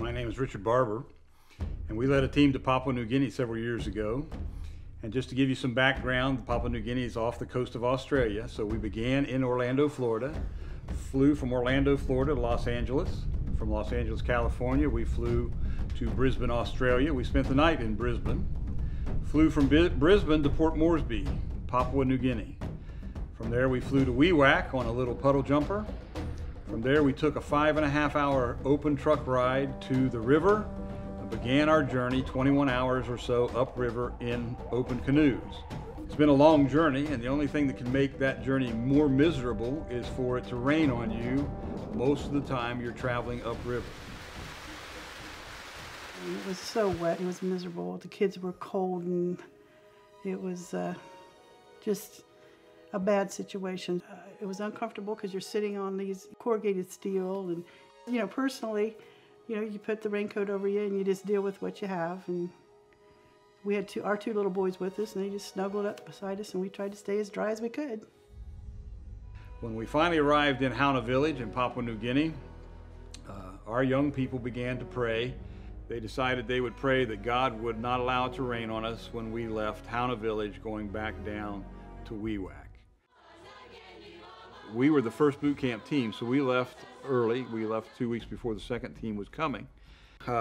My name is Richard Barber, and we led a team to Papua New Guinea several years ago. And just to give you some background, Papua New Guinea is off the coast of Australia. So we began in Orlando, Florida, flew from Orlando, Florida to Los Angeles. From Los Angeles, California, we flew to Brisbane, Australia. We spent the night in Brisbane. Flew from Brisbane to Port Moresby, Papua New Guinea. From there we flew to Wewak on a little puddle jumper. From there we took a 5.5-hour open truck ride to the river and began our journey 21 hours or so upriver in open canoes. It's been a long journey, and the only thing that can make that journey more miserable is for it to rain on you most of the time you're traveling upriver. It was so wet, it was miserable. The kids were cold, and it was just a bad situation. It was uncomfortable because you're sitting on these corrugated steel, and personally, you put the raincoat over you and you just deal with what you have. And we had our two little boys with us, and they just snuggled up beside us, and we tried to stay as dry as we could. When we finally arrived in GIna village in Papua New Guinea, our young people began to pray. They decided they would pray that God would not allow it to rain on us when we left GIna village going back down to Wewak. We were the first boot camp team, so we left early. We left 2 weeks before the second team was coming.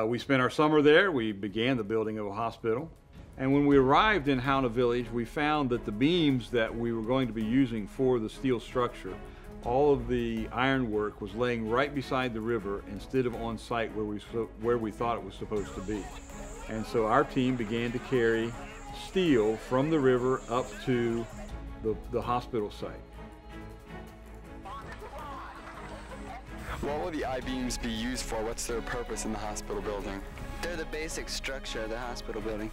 We spent our summer there. We began the building of a hospital. And when we arrived in GIna village, we found that the beams that we were going to be using for the steel structure, all of the ironwork was laying right beside the river instead of on site where we thought it was supposed to be. And so our team began to carry steel from the river up to the hospital site. What will the I-beams be used for? What's their purpose in the hospital building? They're the basic structure of the hospital building.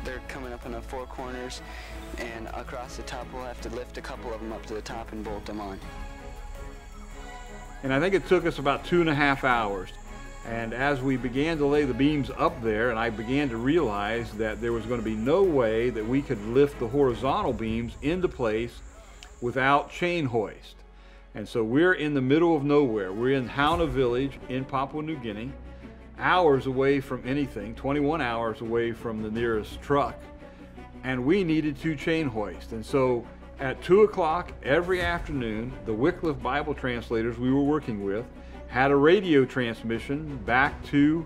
They're coming up in the four corners, and across the top we'll have to lift a couple of them up to the top and bolt them on. And I think it took us about 2.5 hours. And as we began to lay the beams up there, and I began to realize that there was going to be no way that we could lift the horizontal beams into place without chain hoist. And so we're in the middle of nowhere. We're in GIna village in Papua New Guinea, hours away from anything, 21 hours away from the nearest truck. And we needed to chain hoist. And so at 2 o'clock every afternoon, the Wycliffe Bible translators we were working with had a radio transmission back to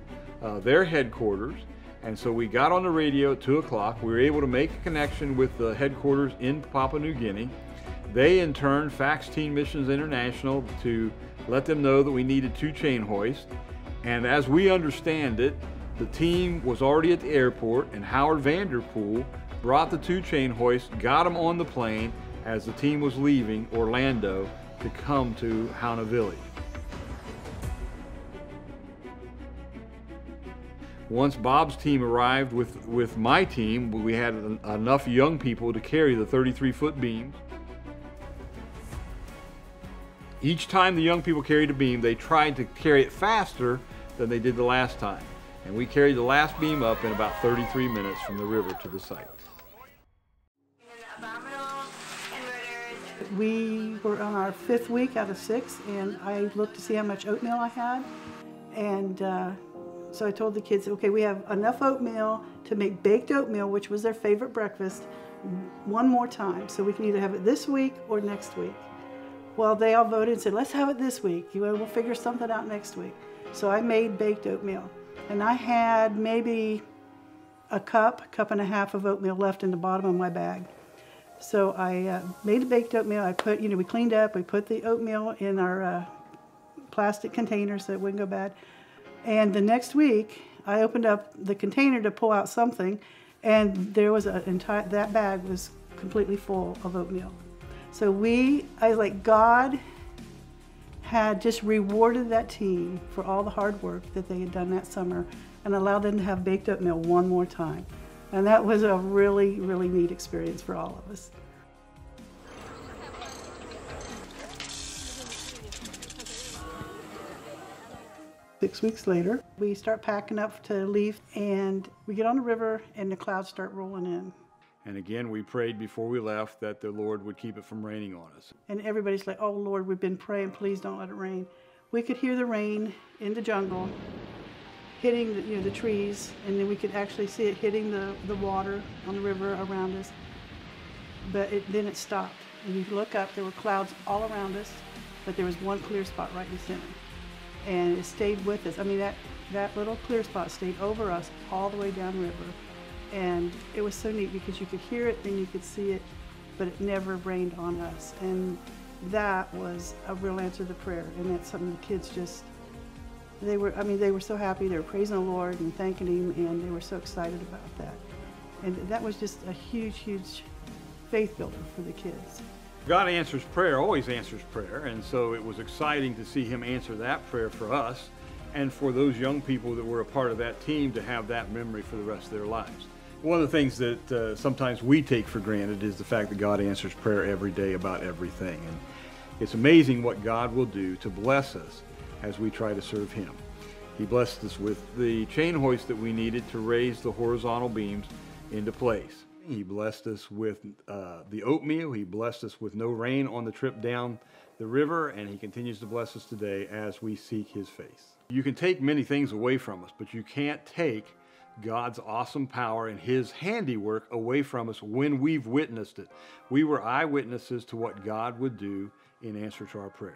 their headquarters. And so we got on the radio at 2 o'clock. We were able to make a connection with the headquarters in Papua New Guinea. They in turn faxed Teen Missions International to let them know that we needed 2 chain hoists. And as we understand it, the team was already at the airport, and Howard Vanderpool brought the 2 chain hoists, got them on the plane as the team was leaving Orlando to come to GIna village. Once Bob's team arrived with my team, we had enough young people to carry the 33-foot beams. Each time the young people carried a beam, they tried to carry it faster than they did the last time. And we carried the last beam up in about 33 minutes from the river to the site. We were on our 5th week out of 6, and I looked to see how much oatmeal I had. And so I told the kids, okay, we have enough oatmeal to make baked oatmeal, which was their favorite breakfast, one more time. So we can either have it this week or next week. Well, they all voted and said, let's have it this week. We'll figure something out next week. So I made baked oatmeal. And I had maybe a cup and a half of oatmeal left in the bottom of my bag. So I made a baked oatmeal. I put, we cleaned up, we put the oatmeal in our plastic containers so it wouldn't go bad. And the next week, I opened up the container to pull out something, and there was that bag was completely full of oatmeal. So God had just rewarded that team for all the hard work that they had done that summer and allowed them to have baked oatmeal one more time. And that was a really, really neat experience for all of us. Six weeks later, we start packing up to leave, and we get on the river and the clouds start rolling in. And again, we prayed before we left that the Lord would keep it from raining on us. And everybody's like, oh Lord, we've been praying, please don't let it rain. We could hear the rain in the jungle, hitting the trees, and then we could actually see it hitting the water on the river around us. But then it stopped. And you look up, there were clouds all around us, but there was one clear spot right in the center. And it stayed with us. I mean, that little clear spot stayed over us all the way downriver. And it was so neat because you could hear it and you could see it, but it never rained on us. And that was a real answer to prayer. And that's something the kids just, they were so happy. They were praising the Lord and thanking Him, and they were so excited about that. And that was just a huge, huge faith builder for the kids. God answers prayer, always answers prayer, and so it was exciting to see Him answer that prayer for us and for those young people that were a part of that team to have that memory for the rest of their lives. One of the things that sometimes we take for granted is the fact that God answers prayer every day about everything. And it's amazing what God will do to bless us as we try to serve Him. He blessed us with the chain hoist that we needed to raise the horizontal beams into place. He blessed us with the oatmeal. He blessed us with no rain on the trip down the river, and He continues to bless us today as we seek His face. You can take many things away from us, but you can't take God's awesome power and His handiwork away from us when we've witnessed it. We were eyewitnesses to what God would do in answer to our prayers.